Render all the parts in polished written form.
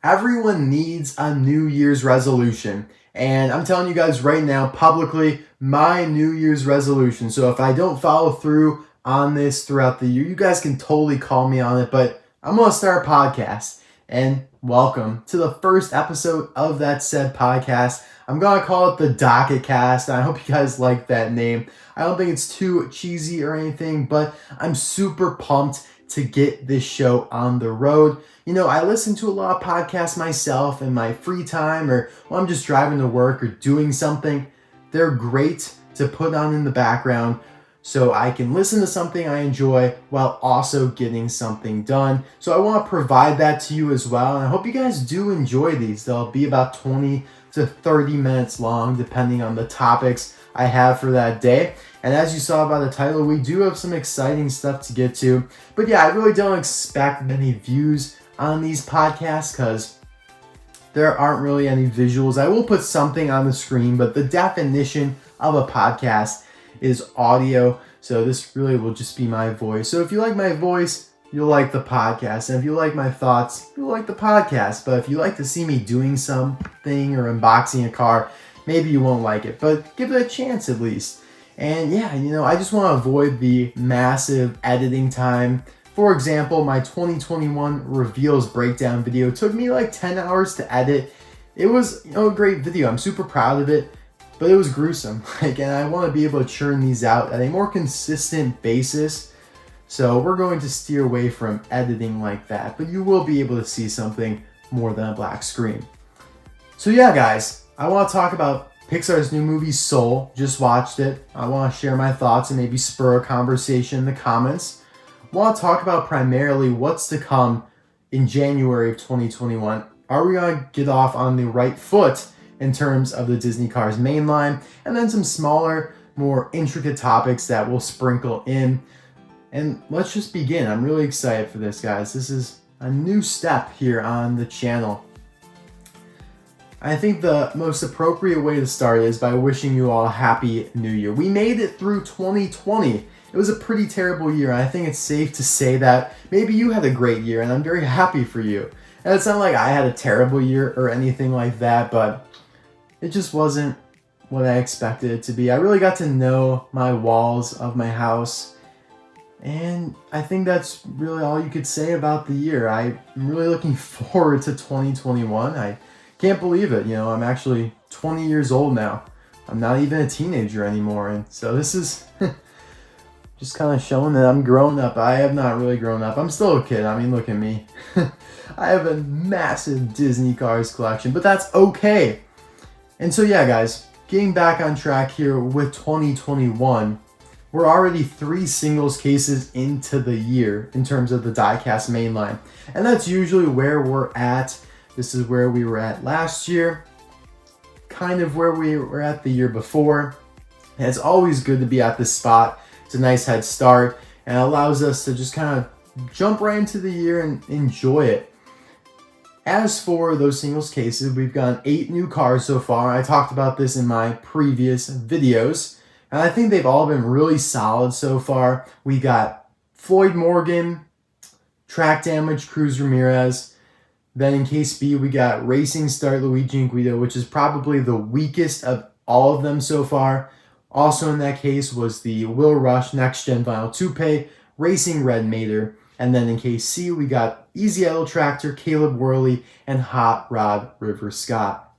Everyone needs a New Year's resolution. And I'm telling you guys right now, publicly, my New Year's resolution. So if I don't follow through on this throughout the year, you guys can totally call me on it. But I'm going to start a podcast. And welcome to the first episode of that said podcast. I'm going to call it the Docketcast. I hope you guys like that name. I don't think it's too cheesy or anything, but I'm super pumped to get this show on the road. You know, I listen to a lot of podcasts myself in my free time or when I'm just driving to work or doing something. They're great to put on in the background so I can listen to something I enjoy while also getting something done. So I want to provide that to you as well. And I hope you guys do enjoy these. They'll be about 20 to 30 minutes long, depending on the topics I have for that day. And as you saw by the title, we do have some exciting stuff to get to. But yeah, I really don't expect many views on these podcasts because there aren't really any visuals. I will put something on the screen, but the definition of a podcast is audio. So this really will just be my voice. So if you like my voice, you'll like the podcast. And if you like my thoughts, you'll like the podcast. But if you like to see me doing something or unboxing a car, maybe you won't like it. But give it a chance at least. And yeah, you know, I just want to avoid the massive editing time. For example, my 2021 reveals breakdown video took me like 10 hours to edit. It was, a great video. I'm super proud of it, but it was gruesome. And I want to be able to churn these out at a more consistent basis. So we're going to steer away from editing like that, but you will be able to see something more than a black screen. So yeah, guys, I want to talk about Pixar's new movie Soul. Just watched it. I want to share my thoughts and maybe spur a conversation in the comments. I want to talk about primarily what's to come in January of 2021. Are we going to get off on the right foot in terms of the Disney Cars mainline? And then some smaller, more intricate topics that we'll sprinkle in. And let's just begin. I'm really excited for this, guys. This is a new step here on the channel. I think the most appropriate way to start is by wishing you all a happy new year. We made it through 2020. It was a pretty terrible year, and I think it's safe to say that maybe you had a great year, and I'm very happy for you. And it's not like I had a terrible year or anything like that, but it just wasn't what I expected it to be. I really got to know my walls of my house, and I think that's really all you could say about the year. I'm really looking forward to 2021. I can't believe it. I'm actually 20 years old now. I'm not even a teenager anymore, and so this is just kind of showing that I'm grown up. I have not really grown up. I'm still a kid. I mean, look at me. I have a massive Disney Cars collection, but that's okay. And so yeah, guys, getting back on track here with 2021, we're already 3 singles cases into the year in terms of the diecast mainline. And that's usually where we're at. This is where we were at last year, kind of where we were at the year before. And it's always good to be at this spot. It's a nice head start and it allows us to just kind of jump right into the year and enjoy it. As for those singles cases, we've gotten 8 new cars so far. I talked about this in my previous videos, and I think they've all been really solid so far. We got Floyd Morgan, Track Damage Cruz Ramirez. Then in case B, we got Racing Start Luigi and Guido, which is probably the weakest of all of them so far. Also in that case was the Will Rush Next Gen Vinyl Toupe, Racing Red Mater, and then in case C, we got Easy Idle Tractor, Caleb Worley, and Hot Rod River Scott.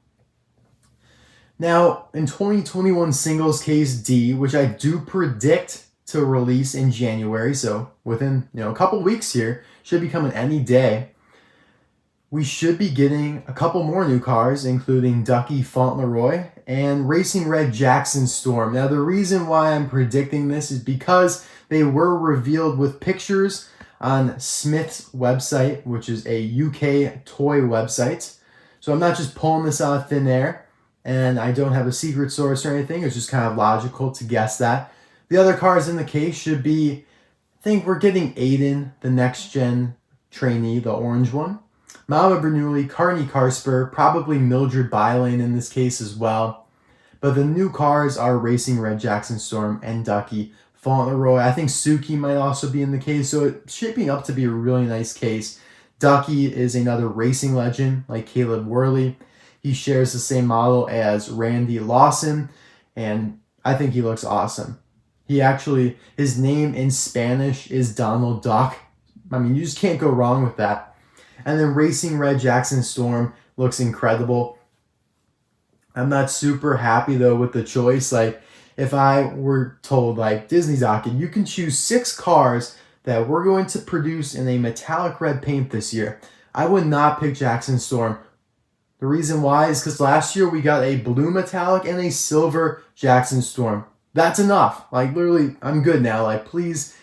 Now, in 2021 singles case D, which I do predict to release in January, so within a couple weeks here, should be coming any day, we should be getting a couple more new cars, including Ducky Fauntleroy and Racing Red Jackson Storm. Now, the reason why I'm predicting this is because they were revealed with pictures on Smith's website, which is a UK toy website. So I'm not just pulling this out of thin air, and I don't have a secret source or anything. It's just kind of logical to guess that. The other cars in the case should be, I think we're getting Aiden, the next gen trainee, the orange one. Mama Bernoulli, Carney Carspur, probably Mildred Bylane in this case as well. But the new cars are Racing Red Jackson Storm and Ducky Fauntleroy. I think Suki might also be in the case, so it's shaping up to be a really nice case. Ducky is another racing legend like Caleb Worley. He shares the same model as Randy Lawson, and I think he looks awesome. His name in Spanish is Donald Duck. I mean, you just can't go wrong with that. And then Racing Red Jackson Storm looks incredible. I'm not super happy though with the choice. Like, if I were told, like, Disney Docket, you can choose 6 cars that we're going to produce in a metallic red paint this year, I would not pick Jackson Storm. The reason why is because last year we got a blue metallic and a silver Jackson Storm. That's enough. Like, literally, I'm good now. Like, please,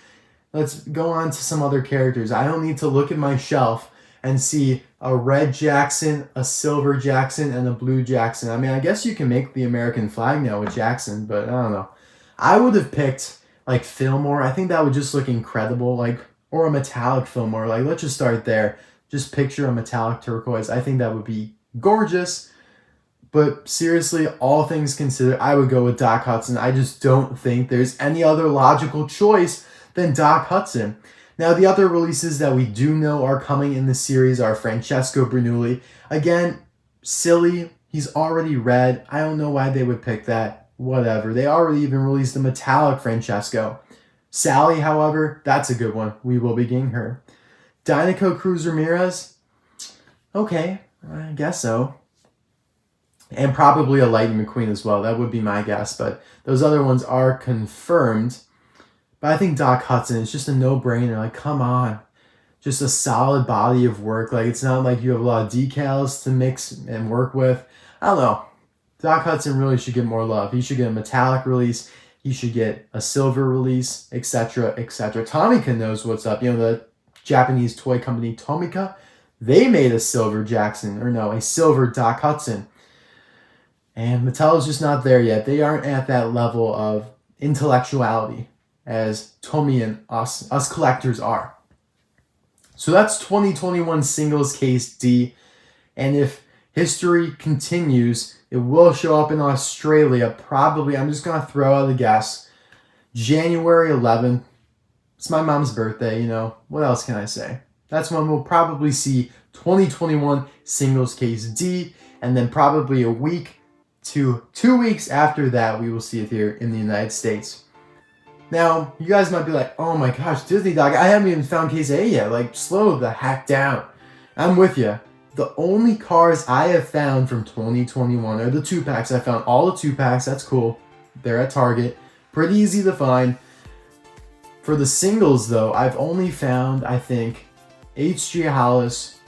let's go on to some other characters. I don't need to look at my shelf and see a red Jackson, a silver Jackson, and a blue Jackson. I mean, I guess you can make the American flag now with Jackson, but I don't know. I would have picked, like, Fillmore. I think that would just look incredible. Like, or a metallic Fillmore. Like, let's just start there. Just picture a metallic turquoise. I think that would be gorgeous. But seriously, all things considered, I would go with Doc Hudson. I just don't think there's any other logical choice than Doc Hudson. Now, the other releases that we do know are coming in the series are Francesco Bernoulli. Again, silly. He's already red. I don't know why they would pick that. Whatever. They already even released a metallic Francesco. Sally, however, that's a good one. We will be getting her. Dinoco Cruz Ramirez. Okay, I guess so. And probably a Lightning McQueen as well. That would be my guess. But those other ones are confirmed. But I think Doc Hudson is just a no-brainer. Like, come on. Just a solid body of work. Like, it's not like you have a lot of decals to mix and work with. I don't know. Doc Hudson really should get more love. He should get a metallic release. He should get a silver release, etc., etc. Tomica knows what's up. You know, the Japanese toy company Tomica, they made a silver a silver Doc Hudson. And Mattel is just not there yet. They aren't at that level of intellectuality as Tomy and us collectors are. So that's 2021 Singles Case D. And if history continues, it will show up in Australia probably, I'm just going to throw out a guess, January 11th. It's my mom's birthday, you know. What else can I say? That's when we'll probably see 2021 Singles Case D. And then probably a week to 2 weeks after that, we will see it here in the United States. Now, you guys might be like, oh my gosh, Disney Dog, I haven't even found Case A yet. Like, slow the heck down. I'm with you. The only cars I have found from 2021 are the 2-packs. I found all the 2-packs. That's cool. They're at Target. Pretty easy to find. For the singles, though, I've only found, I think, H.G. Hollis.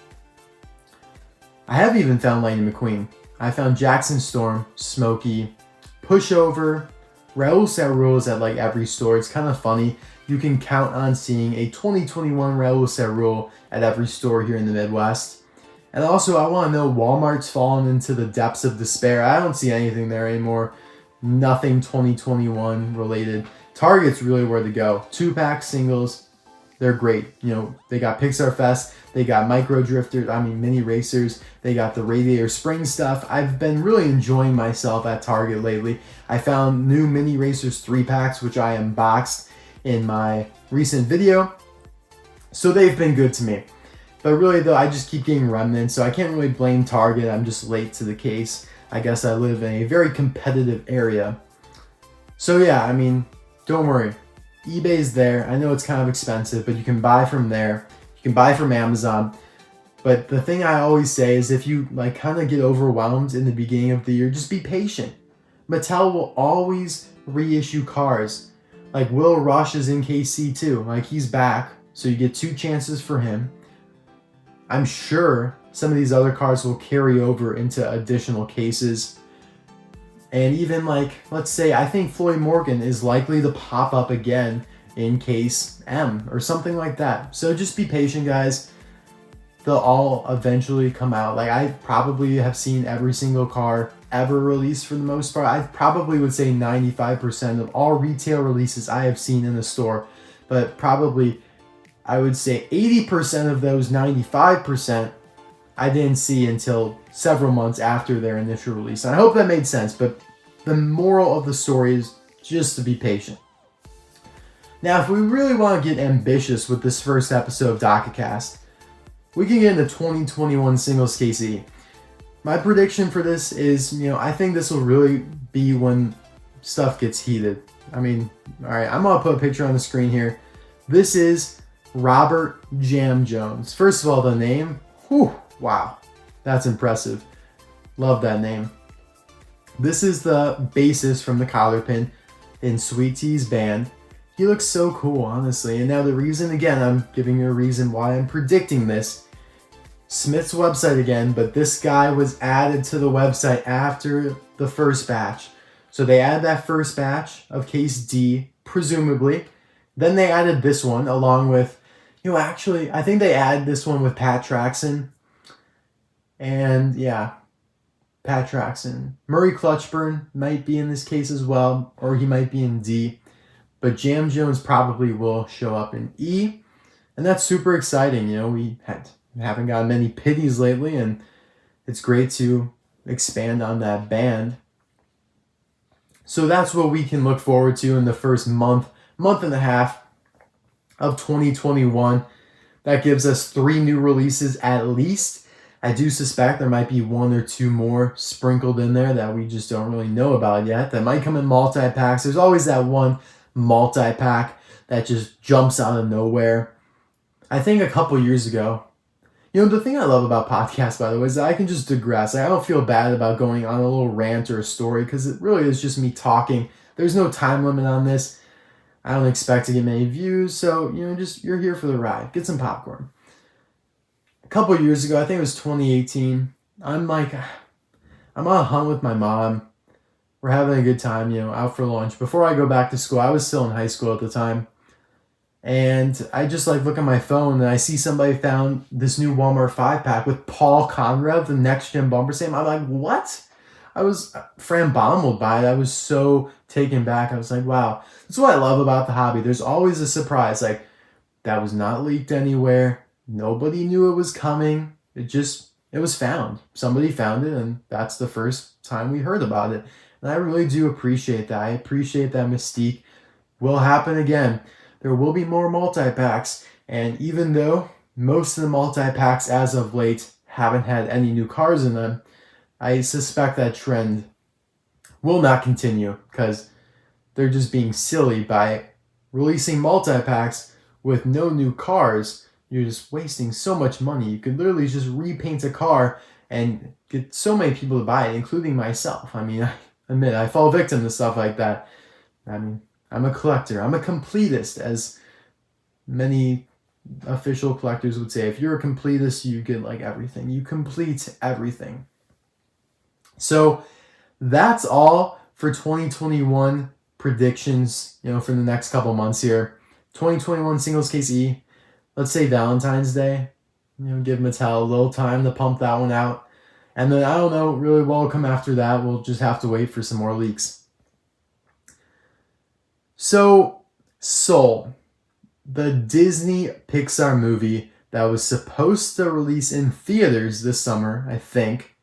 I haven't even found Lightning McQueen. I found Jackson Storm, Smokey, Pushover, Raul Cerul is at like every store. It's kind of funny. You can count on seeing a 2021 Raul Cerul at every store here in the Midwest. And also, I want to know, Walmart's fallen into the depths of despair. I don't see anything there anymore. Nothing 2021 related. Target's really where to go. 2-pack singles, they're great. You know, they got Pixar Fest. They got micro drifters, mini racers. They got the Radiator Spring stuff. I've been really enjoying myself at Target lately. I found new mini racers 3-packs, which I unboxed in my recent video. So they've been good to me. But really though, I just keep getting remnants, so I can't really blame Target. I'm just late to the case. I guess I live in a very competitive area. So yeah, don't worry. eBay's there. I know it's kind of expensive, but you can buy from there. You can buy from Amazon. But the thing I always say is if you kind of get overwhelmed in the beginning of the year, just be patient. Mattel will always reissue cars. Like Will Rush is in KC too. He's back. So you get 2 chances for him. I'm sure some of these other cars will carry over into additional cases. And even let's say, I think Floyd Morgan is likely to pop up again in case M or something like that. So just be patient, guys. They'll all eventually come out. I probably have seen every single car ever released for the most part. I probably would say 95% of all retail releases I have seen in the store. But probably, I would say 80% of those 95% I didn't see until several months after their initial release. And I hope that made sense, but the moral of the story is just to be patient. Now, if we really want to get ambitious with this first episode of Docketcast, we can get into 2021 singles case E. My prediction for this is, I think this will really be when stuff gets heated. I mean, all right, I'm gonna put a picture on the screen here. This is Robert Jam Jones. First of all, the name, wow, that's impressive. Love that name. This is the bassist from the Collar Pin in Sweet Tea's band. He looks so cool, honestly. And now the reason, again, I'm giving you a reason why I'm predicting this. Smith's website again, but this guy was added to the website after the first batch. So they added that first batch of case D, presumably. Then they added this one along with, actually, I think they added this one with Pat Traxon. And yeah, Pat Traxon. Murray Clutchburn might be in this case as well, or he might be in D. But Jam Jones probably will show up in E. And that's super exciting. We haven't gotten many pities lately, and it's great to expand on that band. So that's what we can look forward to in the first month and a half of 2021. That gives us 3 new releases at least. I do suspect there might be 1 or 2 more sprinkled in there that we just don't really know about yet. That might come in multi-packs. There's always that one multi-pack that just jumps out of nowhere. I think a couple years ago, the thing I love about podcasts, by the way, is that I can just digress. I don't feel bad about going on a little rant or a story because it really is just me talking. There's no time limit on this. I don't expect to get many views, so, you're here for the ride. Get some popcorn. A couple years ago, I think it was 2018, I'm on a hunt with my mom. We're having a good time, out for lunch. Before I go back to school, I was still in high school at the time. And I just look at my phone and I see somebody found this new Walmart 5-pack with Paul Conrad, the Next Gen bumper stamp. I'm like, what? I was frambombled by it. I was so taken back. I was like, wow. That's what I love about the hobby. There's always a surprise. That was not leaked anywhere. Nobody knew it was coming. It was found. Somebody found it, and that's the first time we heard about it. And I really do appreciate that. I appreciate that mystique. Will happen again. There will be more multi-packs, and even though most of the multi-packs as of late haven't had any new cars in them, I suspect that trend will not continue because they're just being silly by releasing multi-packs with no new cars. You're just wasting so much money. You could literally just repaint a car and get so many people to buy it, including myself. I mean, I admit I fall victim to stuff like that. I'm a collector. I'm a completist, as many official collectors would say. If you're a completist, you get everything. You complete everything. So that's all for 2021 predictions, for the next couple months here. 2021 singles case E. Let's say Valentine's Day. Give Mattel a little time to pump that one out. And then I don't know really what will come after that. We'll just have to wait for some more leaks. So, Soul, the Disney Pixar movie that was supposed to release in theaters this summer, I think.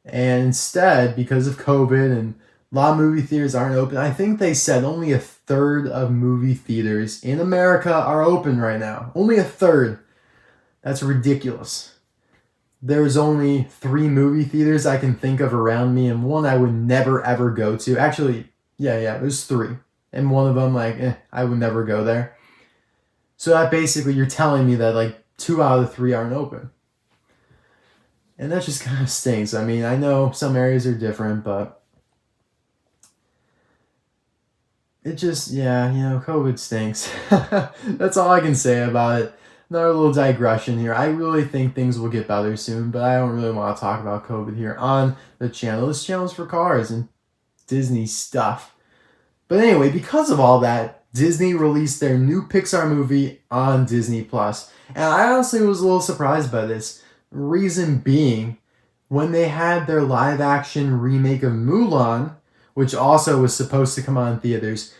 And instead, because of COVID and a lot of movie theaters aren't open, I think they said only 1/3 of movie theaters in America are open right now. Only 1/3. That's ridiculous. There's only 3 movie theaters I can think of around me, and one I would never ever go to. Actually, yeah, there's 3. And one of them, I would never go there. So that basically, you're telling me that 2 out of the 3 aren't open. And that just kind of stinks. I mean, I know some areas are different, but it just, COVID stinks. That's all I can say about it. Another little digression here. I really think things will get better soon, but I don't really want to talk about COVID here on the channel. This channel's for cars and Disney stuff. But anyway, because of all that, Disney released their new Pixar movie on Disney+. And I honestly was a little surprised by this. Reason being, when they had their live-action remake of Mulan, which also was supposed to come out in theaters,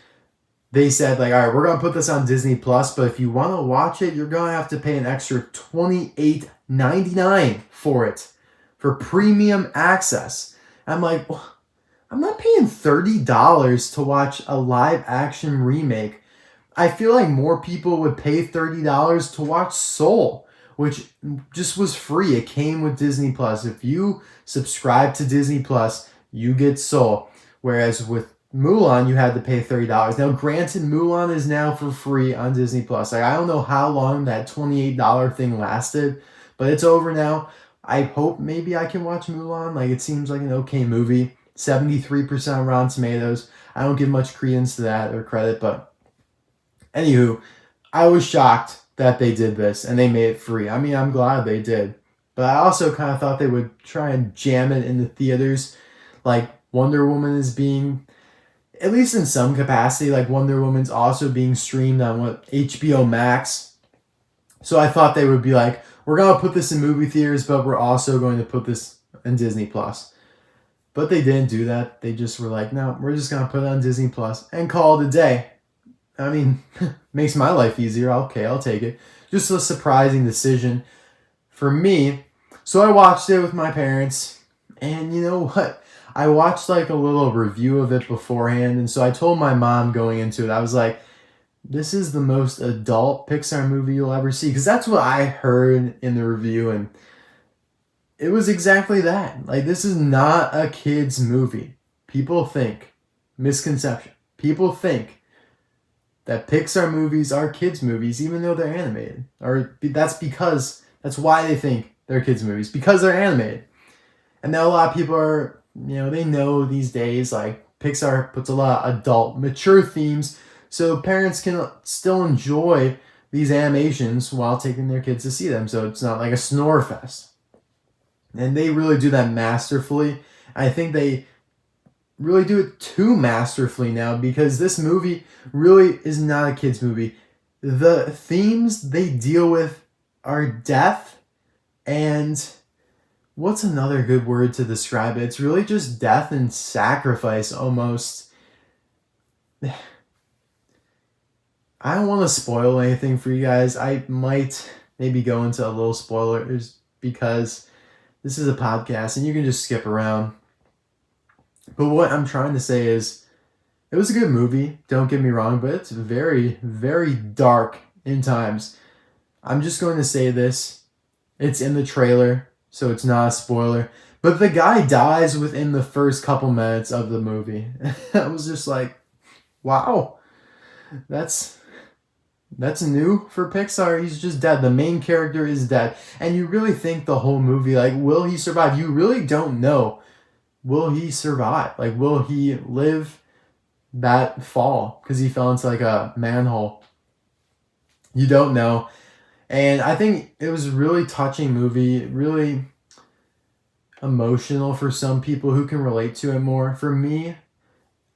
they said, all right, we're going to put this on Disney+, but if you want to watch it, you're going to have to pay an extra $28.99 for it, for premium access. I'm like, well, I'm not paying $30 to watch a live-action remake. I feel like more people would pay $30 to watch Soul, which just was free. It came with Disney Plus. If you subscribe to Disney Plus, you get Soul. Whereas with Mulan, you had to pay $30. Now, granted, Mulan is now for free on Disney Plus. Like, I don't know how long that $28 thing lasted, but it's over now. I hope maybe I can watch Mulan. Like, it seems like an okay movie. 73% Rotten Tomatoes. I don't give much credence to that or credit, but anywho, I was shocked that they did this and they made it free. I mean, I'm glad they did. But I also kind of thought they would try and jam it into theaters. Like, Wonder Woman is being, at least in some capacity, like Wonder Woman's also being streamed on HBO Max. So I thought they would be like, we're going to put this in movie theaters, but we're also going to put this in Disney Plus. But they didn't do that. They just were like, no, we're just going to put it on Disney Plus and call it a day. I mean, makes my life easier. Okay, I'll take it. Just a surprising decision for me. So I watched it with my parents, and you know what? I watched like a little review of it beforehand, and so I told my mom going into it, I was like, this is the most adult Pixar movie you'll ever see, because that's what I heard in the review, and it was exactly that. Like, this is not a kid's movie. People think, misconception, people think that Pixar movies are kids' movies, even though they're animated. Or that's why they think they're kids' movies, because they're animated. And now a lot of people are, they know these days, like, Pixar puts a lot of adult, mature themes, so parents can still enjoy these animations while taking their kids to see them. So it's not like a snore fest. And they really do that masterfully. I think they really do it too masterfully now, because this movie really is not a kid's movie. The themes they deal with are death and what's another good word to describe it? It's really just death and sacrifice almost. I don't want to spoil anything for you guys. I might maybe go into a little spoilers because this is a podcast and you can just skip around. But what I'm trying to say is, it was a good movie, don't get me wrong, but it's very, very dark in times. I'm just going to say this. It's in the trailer, so it's not a spoiler. But the guy dies within the first couple minutes of the movie. I was just like, wow, that's new for Pixar. He's just dead. The main character is dead. And you really think the whole movie, like, will he survive? You really don't know. Will he survive? Like, will he live that fall? Because he fell into like a manhole. You don't know. And I think it was a really touching movie, really emotional for some people who can relate to it more. For me,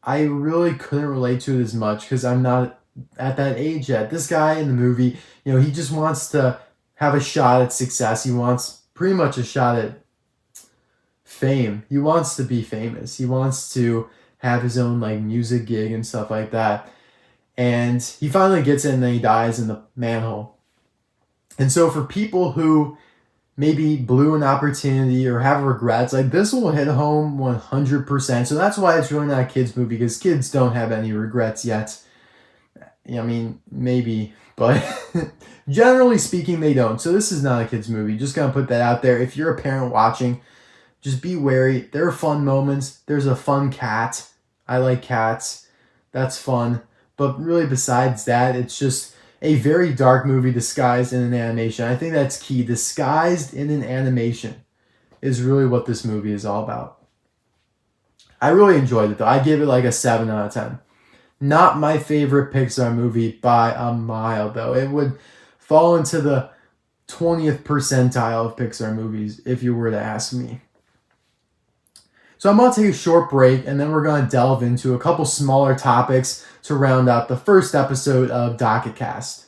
I really couldn't relate to it as much because I'm not at that age yet. This guy in the movie, he just wants to have a shot at success. He wants pretty much a shot at fame. He wants to be famous. He wants to have his own like music gig and stuff like that. And he finally gets it and then he dies in the manhole. And so for people who maybe blew an opportunity or have regrets, like, this will hit home 100%. So that's why it's really not a kid's movie, because kids don't have any regrets yet. I mean, maybe, but generally speaking, they don't. So this is not a kid's movie. Just gonna put that out there. If you're a parent watching, just be wary. There are fun moments. There's a fun cat. I like cats. That's fun. But really, besides that, it's just a very dark movie disguised in an animation. I think that's key. Disguised in an animation is really what this movie is all about. I really enjoyed it, though. I give it like a 7 out of 10. Not my favorite Pixar movie by a mile, though. It would fall into the 20th percentile of Pixar movies if you were to ask me. So I'm going to take a short break, and then we're going to delve into a couple smaller topics to round out the first episode of Docketcast.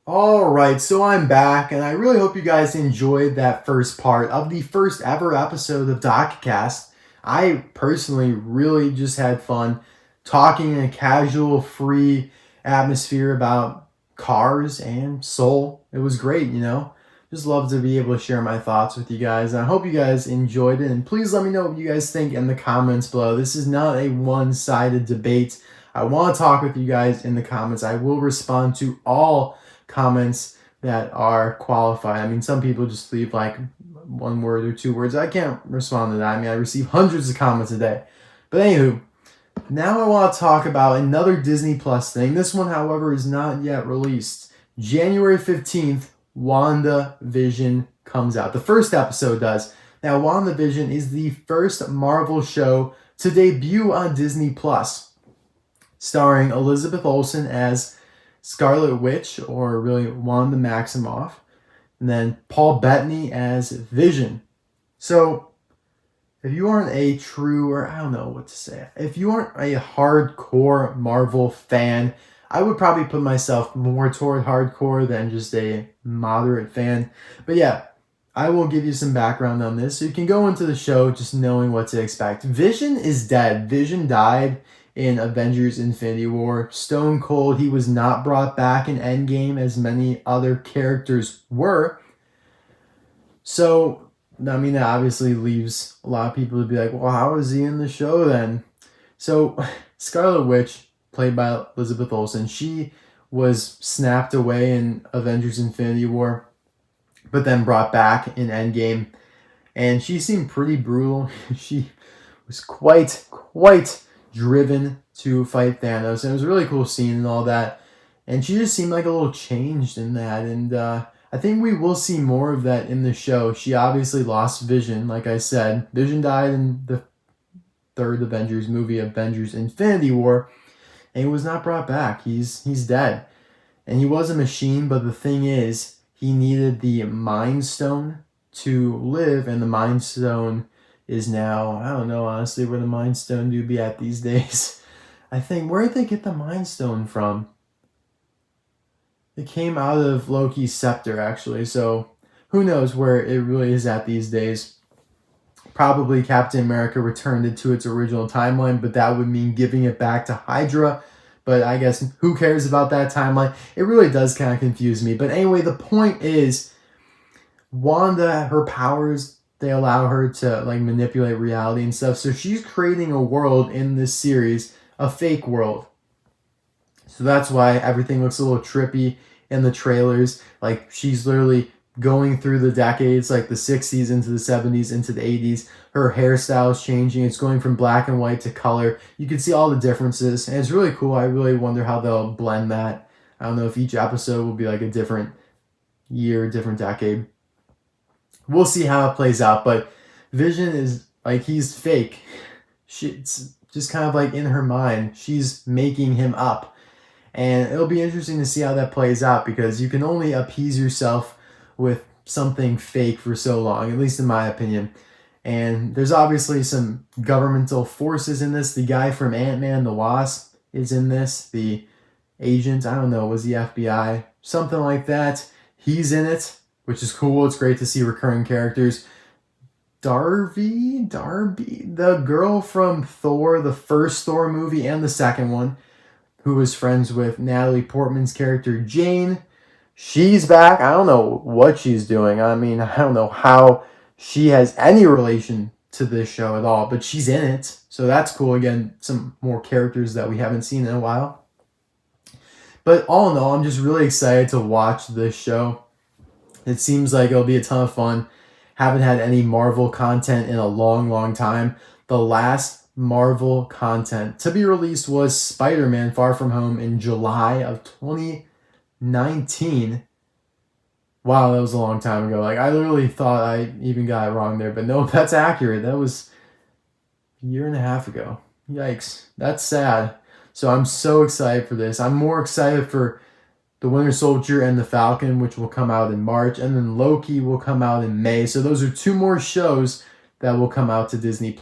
Alright, so I'm back, and I really hope you guys enjoyed that first part of the first ever episode of Docketcast. I personally really just had fun talking in a casual, free atmosphere about cars and soul. It was great, Just love to be able to share my thoughts with you guys. And I hope you guys enjoyed it. And please let me know what you guys think in the comments below. This is not a one-sided debate. I want to talk with you guys in the comments. I will respond to all comments that are qualified. I mean, some people just leave like one word or two words. I can't respond to that. I mean, I receive hundreds of comments a day. But anywho, now I want to talk about another Disney Plus thing. This one, however, is not yet released. January 15th, Wandavision comes out. The first episode does. Now, Wandavision is the first Marvel show to debut on Disney Plus, starring Elizabeth Olsen as Scarlet Witch, or really Wanda Maximoff, and then Paul Bettany as Vision. So, if you aren't a true, or I don't know what to say, if you aren't a hardcore Marvel fan, I would probably put myself more toward hardcore than just a moderate fan. But yeah, I will give you some background on this so you can go into the show just knowing what to expect. Vision is dead. Vision died in Avengers Infinity War. Stone Cold, he was not brought back in Endgame as many other characters were. So, I mean, that obviously leaves a lot of people to be like, well, how is he in the show then? So, Scarlet Witch, played by Elizabeth Olsen, she was snapped away in Avengers Infinity War, but then brought back in Endgame. And she seemed pretty brutal. She was quite driven to fight Thanos. And it was a really cool scene and all that. And she just seemed like a little changed in that. And I think we will see more of that in the show. She obviously lost Vision, like I said. Vision died in the third Avengers movie, Avengers Infinity War. And he was not brought back. He's dead. And he was a machine, but the thing is, he needed the Mind Stone to live, and the Mind Stone is now, I don't know honestly where the Mind Stone do be at these days. I think, where did they get the Mind Stone from? It came out of Loki's scepter, actually, so who knows where it really is at these days. Probably Captain America returned it to its original timeline, but that would mean giving it back to Hydra. But I guess who cares about that timeline? It really does kind of confuse me. But anyway, the point is, Wanda, her powers, they allow her to like manipulate reality and stuff. So she's creating a world in this series, a fake world. So that's why everything looks a little trippy in the trailers. Like she's literally going through the decades, like the 60s into the 70s into the 80s. Her hairstyle is changing. It's going from black and white to color. You can see all the differences, and it's really cool. I really wonder how they'll blend that. I don't know if each episode will be like a different year, different decade. We'll see how it plays out, but Vision is like, he's fake. It's just kind of like in her mind. She's making him up. And it'll be interesting to see how that plays out, because you can only appease yourself with something fake for so long, at least in my opinion. And there's obviously some governmental forces in this. The guy from Ant-Man and the Wasp is in this. The agent, I don't know, was the FBI? Something like that. He's in it, which is cool. It's great to see recurring characters. Darby, the girl from Thor, the first Thor movie and the second one, who was friends with Natalie Portman's character Jane. She's back. I don't know what she's doing. I mean, I don't know how she has any relation to this show at all, but she's in it. So that's cool. Again, some more characters that we haven't seen in a while. But all in all, I'm just really excited to watch this show. It seems like it'll be a ton of fun. Haven't had any Marvel content in a long time. The last Marvel content to be released was Spider-Man Far From Home in July of 2019. Wow, that was a long time ago. Like, I literally thought I even got it wrong there, but no, that's accurate. That was a year and a half ago. Yikes. That's sad. So I'm so excited for this. I'm more excited for The Winter Soldier and The Falcon, which will come out in March, and then Loki will come out in May. So those are two more shows that will come out to Disney+.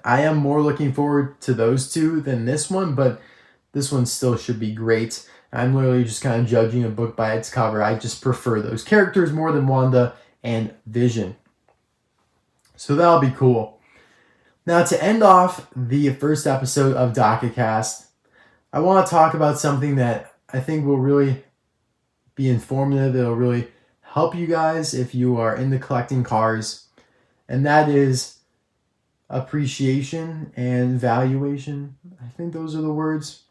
I am more looking forward to those two than this one, but this one still should be great. I'm literally just kind of judging a book by its cover. I just prefer those characters more than Wanda and Vision. So that'll be cool. Now, to end off the first episode of Docketcast, I want to talk about something that I think will really be informative. It'll really help you guys if you are into collecting cars. And that is appreciation and valuation. I think those are the words.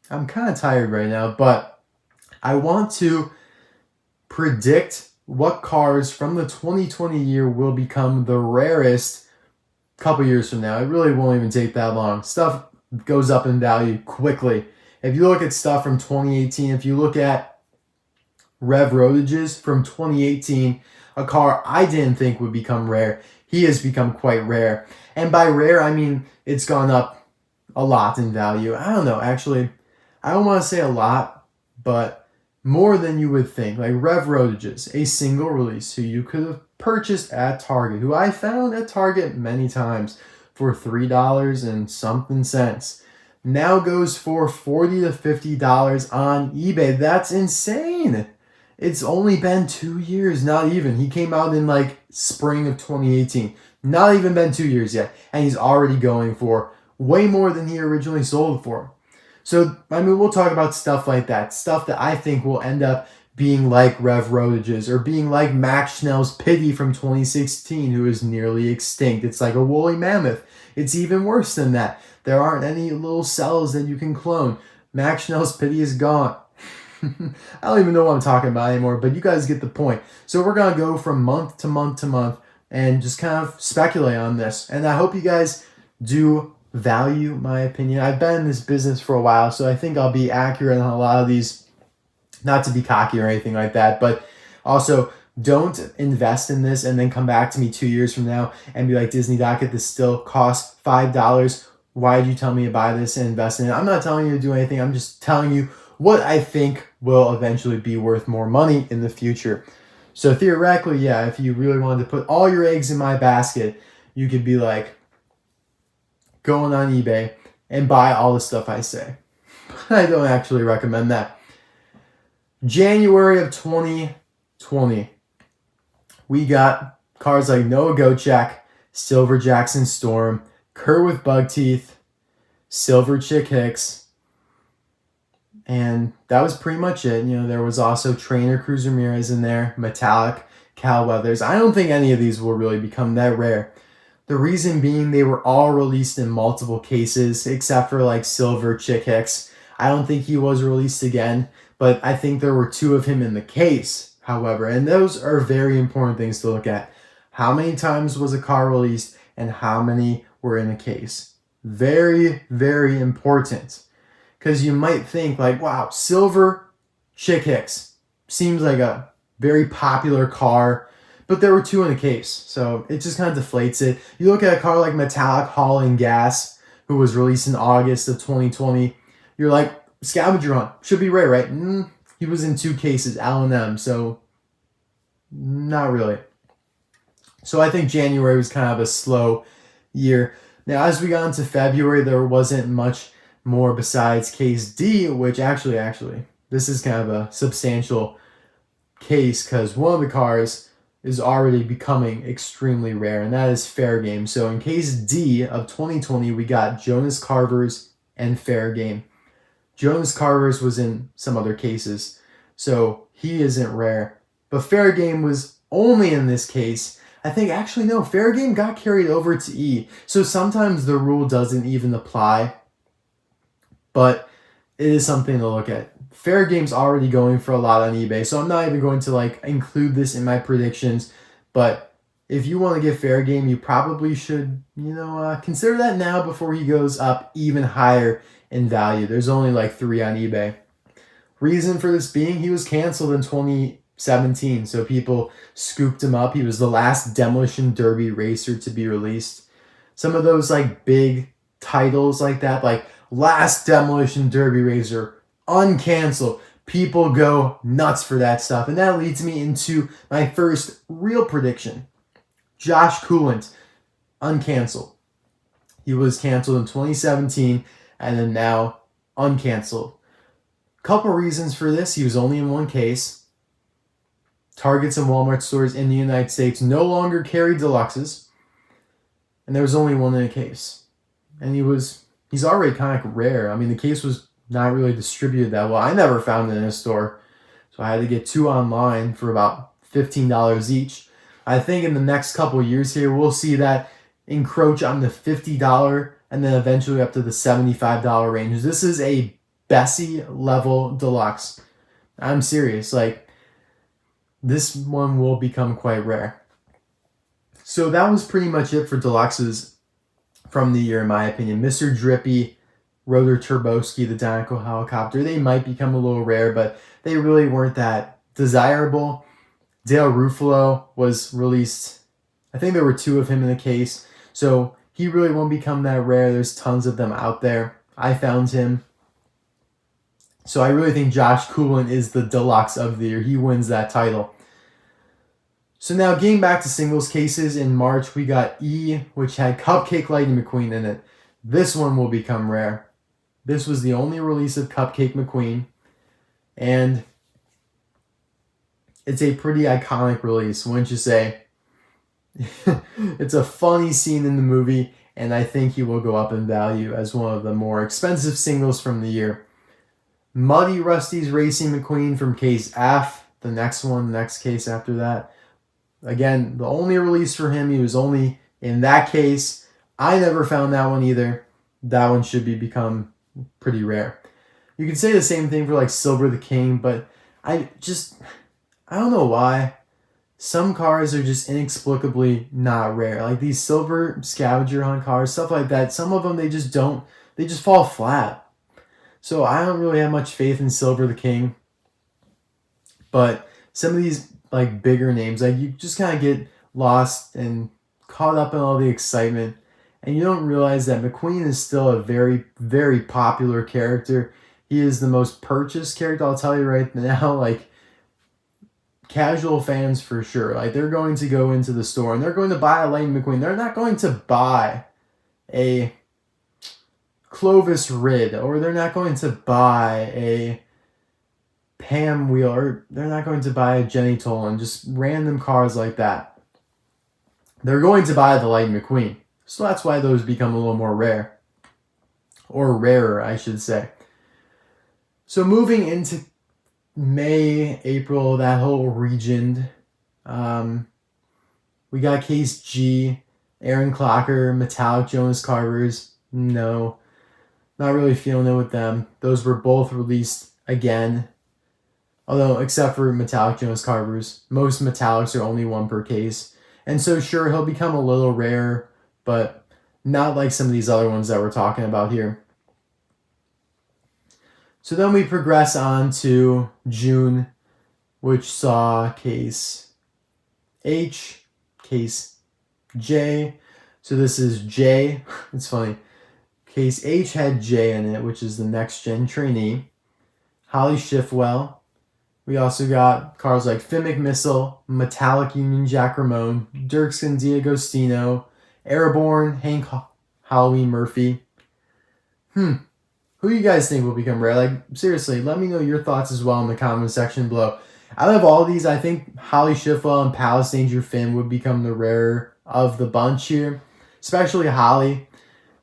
I'm kind of tired right now, but I want to predict what cars from the 2020 year will become the rarest a couple years from now. It really won't even take that long. Stuff goes up in value quickly. If you look at stuff from 2018, if you look at Rev Rodages from 2018, a car I didn't think would become rare, he has become quite rare. And by rare, I mean it's gone up a lot in value. I don't know, actually, I don't want to say a lot, but more than you would think. Like Rev Rodages, a single release who you could have purchased at Target, who I found at Target many times for $3 and something cents, now goes for $40 to $50 on eBay. That's insane. It's only been 2 years, not even. He came out in like spring of 2018. Not even been 2 years yet. And he's already going for way more than he originally sold for. So, I mean, we'll talk about stuff like that. Stuff that I think will end up being like Rev Rodages or being like Max Schnell's Pity from 2016, who is nearly extinct. It's like a woolly mammoth. It's even worse than that. There aren't any little cells that you can clone. Max Schnell's Pity is gone. I don't even know what I'm talking about anymore, but you guys get the point. So we're going to go from month to month to month and just kind of speculate on this. And I hope you guys do value my opinion. I've been in this business for a while, so I think I'll be accurate on a lot of these. Not to be cocky or anything like that, but also don't invest in this and then come back to me 2 years from now and be like, Disney Docket, this still costs $5. Why did you tell me to buy this and invest in it? I'm not telling you to do anything. I'm just telling you what I think will eventually be worth more money in the future. So theoretically, yeah, if you really wanted to put all your eggs in my basket, you could be like going on eBay and buy all the stuff I say. I don't actually recommend that. January of 2020, we got cars like Noah Gochek, Silver Jackson Storm, Kurt with Bug Teeth, Silver Chick Hicks, and that was pretty much it. You know, there was also Trainer Cruz Ramirez in there, Metallic, Cal Weathers. I don't think any of these will really become that rare. The reason being they were all released in multiple cases, except for like Silver Chick Hicks. I don't think he was released again, but I think there were 2 of him in the case, however. And those are very important things to look at. How many times was a car released and how many were in a case? Very, very important. Because you might think like, wow, Silver Chick Hicks seems like a very popular car, but there were 2 in a case, so it just kind of deflates it. You look at a car like Metallic Hauling Gas, who was released in August of 2020, you're like, scavenger hunt, should be rare, right? He was in 2 cases, L&M, so not really. So I think January was kind of a slow year. Now, as we got into February, there wasn't much more besides case D, which actually, this is kind of a substantial case because one of the cars is already becoming extremely rare, and that is Fair Game. So in case D of 2020, we got Jonas Carvers and Fair Game. Jonas Carvers was in some other cases, so he isn't rare. But Fair Game was only in this case. I think, actually, no, Fair Game got carried over to E. So sometimes the rule doesn't even apply, but it is something to look at. Fair Game's already going for a lot on eBay, so I'm not even going to like include this in my predictions. But if you want to get Fair Game, you probably should, consider that now before he goes up even higher in value. There's only like 3 on eBay. Reason for this being, he was canceled in 2017, so people scooped him up. He was the last Demolition Derby racer to be released. Some of those like big titles like that, like last Demolition Derby racer, uncanceled. People go nuts for that stuff. And that leads me into my first real prediction. Josh Coolant, uncanceled. He was canceled in 2017 and then now uncanceled. Couple reasons for this. He was only in 1 case. Targets and Walmart stores in the United States no longer carry deluxes. And there was only 1 in a case. And he's already kind of rare. I mean, the case was not really distributed that well. I never found it in a store. So I had to get 2 online for about $15 each. I think in the next couple years here, we'll see that encroach on the $50 and then eventually up to the $75 range. This is a Bessie level deluxe. I'm serious. Like, this one will become quite rare. So that was pretty much it for deluxes from the year, in my opinion. Mr. Drippy, Rotor Turboski, the Dinoco helicopter, they might become a little rare, but they really weren't that desirable. Dale Ruffalo was released. I think there were 2 of him in the case, so he really won't become that rare. There's tons of them out there. I found him. So I really think Josh Coolin is the deluxe of the year. He wins that title. So now getting back to singles cases, in March we got E, which had Cupcake Lightning McQueen in it. This one will become rare. This was the only release of Cupcake McQueen, and it's a pretty iconic release, wouldn't you say? It's a funny scene in the movie, and I think he will go up in value as one of the more expensive singles from the year. Muddy Rusty's Racing McQueen from case F, the next case after that. Again, the only release for him, he was only in that case. I never found that one either. That one should become pretty rare. You can say the same thing for like Silver the King, but I don't know why. Some cars are just inexplicably not rare. Like these silver scavenger hunt cars, stuff like that. Some of them, they just fall flat. So I don't really have much faith in Silver the King. But some of these like bigger names, like you just kind of get lost and caught up in all the excitement, and you don't realize that McQueen is still a very, very popular character. He is the most purchased character, I'll tell you right now. Like, casual fans for sure. Like, they're going to go into the store and they're going to buy a Lightning McQueen. They're not going to buy a Clovis Rid, or they're not going to buy a Pam Wheel, or they're not going to buy a Jenny Tolan, just random cars like that. They're going to buy the Lightning McQueen. So that's why those become a little more rare. Or rarer, I should say. So moving into May, April, that whole region, we got case G, Aaron Clocker, Metallic Jonas Carvers. No, not really feeling it with them. Those were both released again. Although, except for Metallic Jonas Carvers, most Metallics are only 1 per case. And so, sure, he'll become a little rare, but not like some of these other ones that we're talking about here. So then we progress on to June, which saw case H, case J. So this is J. It's funny. Case H had J in it, which is the next gen trainee. Holly Schiffwell. We also got cars like Fimic Missile, Metallic Union Jack Ramone, Dirksen Diagostino, Airborne, Hank Halloween Murphy. Who do you guys think will become rare? Like, seriously, let me know your thoughts as well in the comment section below. Out of all these, I think Holly Schiffwell and Palace Danger Finn would become the rarer of the bunch here. Especially Holly.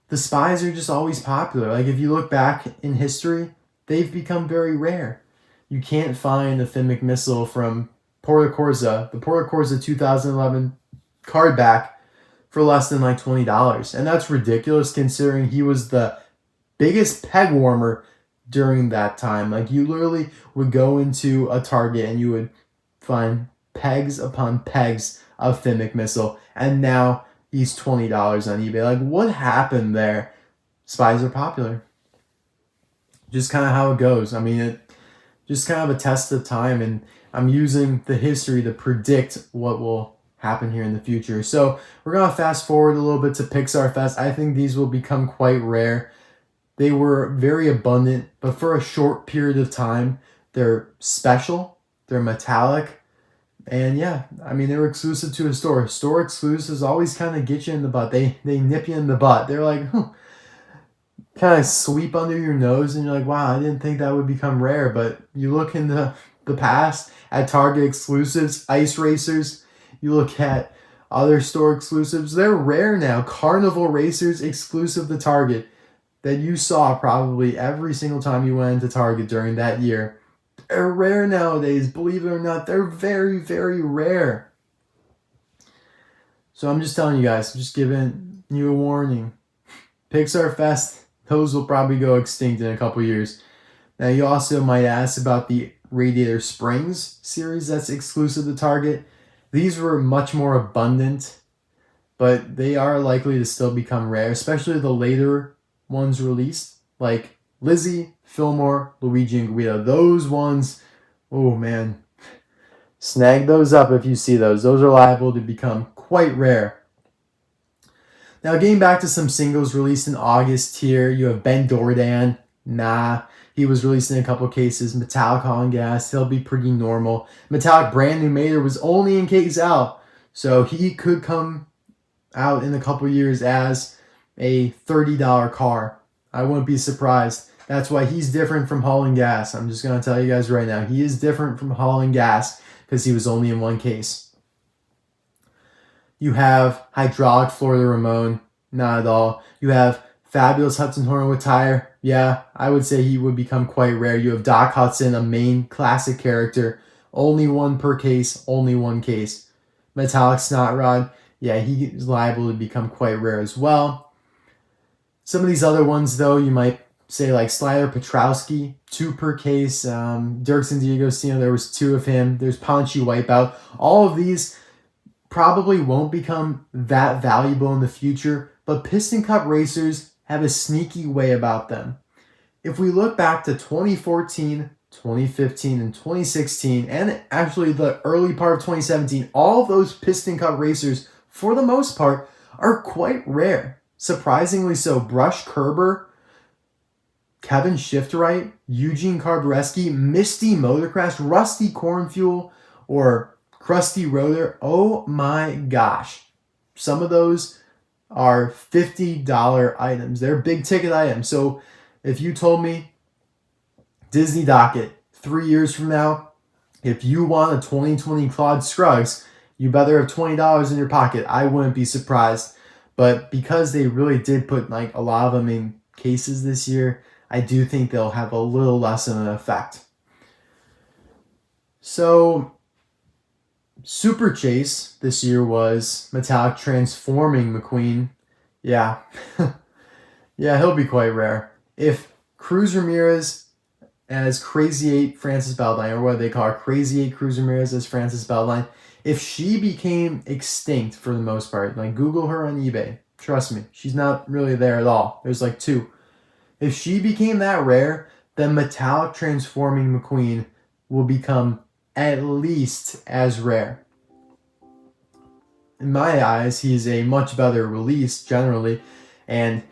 The Spies are just always popular. Like, if you look back in history, they've become very rare. You can't find a Fimic Missile from Porta Corsa, the Porta Corsa 2011 card back, for less than like $20. And that's ridiculous considering he was the biggest peg warmer during that time. Like, you literally would go into a Target and you would find pegs upon pegs of Fimic Missile, and now he's $20 on eBay. Like, what happened there? Spies are popular. Just kind of how it goes. I mean, it just kind of a test of time, and I'm using the history to predict what will happen here in the future. So we're going to fast forward a little bit to Pixar Fest. I think these will become quite rare. They were very abundant, but for a short period of time, they're special, they're metallic, and yeah, I mean, they were exclusive to a store. Store exclusives always kind of get you in the butt. They nip you in the butt. They're like, kind of sweep under your nose, and you're like, wow, I didn't think that would become rare. But you look in the past at Target exclusives, Ice Racers, you look at other store exclusives, they're rare now. Carnival Racers exclusive to Target that you saw probably every single time you went into Target during that year. They're rare nowadays, believe it or not. They're very, very rare. So I'm just telling you guys, just giving you a warning. Pixar Fest, those will probably go extinct in a couple years. Now, you also might ask about the Radiator Springs series that's exclusive to Target. These were much more abundant, but they are likely to still become rare, especially the later ones released, like Lizzie, Fillmore, Luigi, and Guido. Those ones, oh man, snag those up if you see those. Those are liable to become quite rare. Now, getting back to some singles released in August here, you have Ben Dordan. Nah, he was released in a couple cases. Metallic Holland Gas, he'll be pretty normal. Metallic Brand New Mater was only in case out, so he could come out in a couple years as a $30 car. I wouldn't be surprised. That's why he's different from Holland Gas. I'm just going to tell you guys right now. He is different from Holland Gas because he was only in one case. You have Hydraulic Florida Ramon. Not at all. You have Fabulous Hudson Horn with Tire. Yeah, I would say he would become quite rare. You have Doc Hudson, a main classic character. Only one per case. Only one case. Metallic Snot Rod. Yeah, he is liable to become quite rare as well. Some of these other ones, though, you might say like Slider Petrowski, 2 per case. Dirks and D'Agostino, there was 2 of him. There's Paunchy Wipeout. All of these probably won't become that valuable in the future, but Piston Cup racers have a sneaky way about them. If we look back to 2014, 2015, and 2016, and actually the early part of 2017, all of those Piston Cup racers, for the most part, are quite rare. Surprisingly so. Brush Kerber, Kevin Shiftwright, Eugene Carbureski, Misty Motorcraft, Rusty Cornfuel, or Krusty Rotor. Oh my gosh. Some of those are $50 items. They're big ticket items. So if you told me Disney Docket 3 years from now, if you want a 2020 Claude Scruggs, you better have $20 in your pocket. I wouldn't be surprised. But because they really did put like a lot of them in cases this year, I do think they'll have a little less of an effect. So Super Chase this year was Metallic Transforming McQueen. Yeah. Yeah, he'll be quite rare. If Cruz Ramirez as Crazy 8 Francis Baldwin, or what they call her, Crazy 8 Cruz Ramirez as Francis Baldwin, if she became extinct for the most part, like Google her on eBay, trust me, she's not really there at all. There's like 2. If she became that rare, then Metallic Transforming McQueen will become at least as rare. In my eyes, he's a much better release generally, and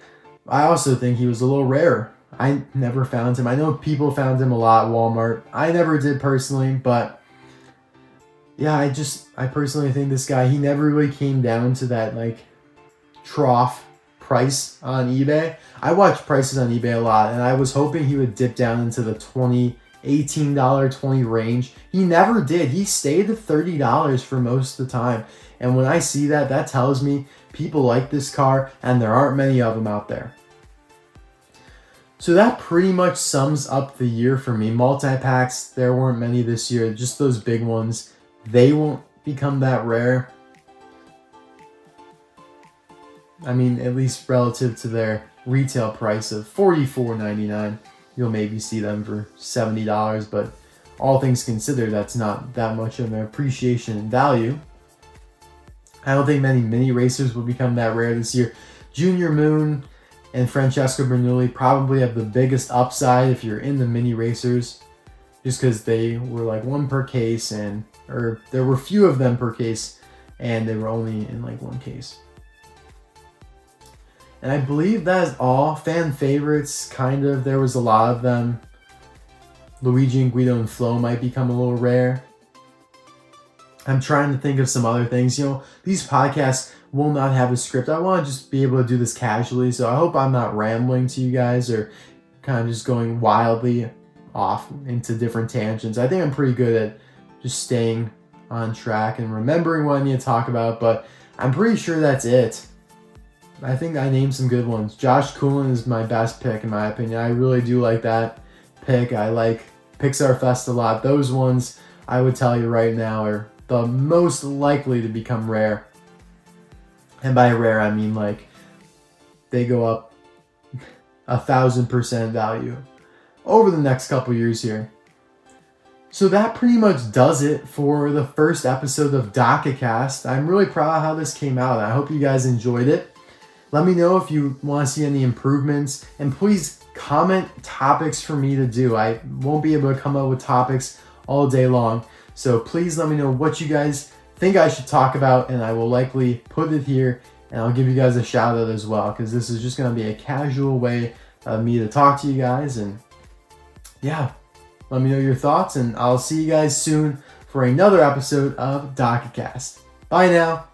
I also think he was a little rare. I never found him. I know people found him a lot at Walmart. I never did personally, but yeah, I personally think this guy, he never really came down to that like trough price on eBay. I watch prices on eBay a lot, and I was hoping he would dip down into the $18, $20 range. He never did. He stayed at $30 for most of the time. And when I see that, that tells me people like this car, and there aren't many of them out there. So that pretty much sums up the year for me. Multi-packs, there weren't many this year. Just those big ones. They won't become that rare. I mean, at least relative to their retail price of $44.99. You'll maybe see them for $70, but all things considered, that's not that much of an appreciation in value. I don't think many mini racers will become that rare this year. Junior Moon and Francesco Bernoulli probably have the biggest upside if you're in the mini racers, just because they were like 1 per case, or there were few of them per case, and they were only in like 1 case. And I believe that is all. Fan favorites, kind of. There was a lot of them. Luigi and Guido and Flo might become a little rare. I'm trying to think of some other things. You know, these podcasts will not have a script. I want to just be able to do this casually, so I hope I'm not rambling to you guys or kind of just going wildly off into different tangents. I think I'm pretty good at just staying on track and remembering what I need to talk about, but I'm pretty sure that's it. I think I named some good ones. Josh Coolin is my best pick in my opinion. I really do like that pick. I like Pixar Fest a lot. Those ones, I would tell you right now, are the most likely to become rare. And by rare, I mean like they go up 1,000% value over the next couple years here. So that pretty much does it for the first episode of Docketcast. I'm really proud of how this came out. I hope you guys enjoyed it. Let me know if you want to see any improvements, and please comment topics for me to do. I won't be able to come up with topics all day long, so please let me know what you guys think I should talk about, and I will likely put it here, and I'll give you guys a shout out as well, because this is just going to be a casual way of me to talk to you guys. And yeah, let me know your thoughts, and I'll see you guys soon for another episode of Docketcast. Bye now.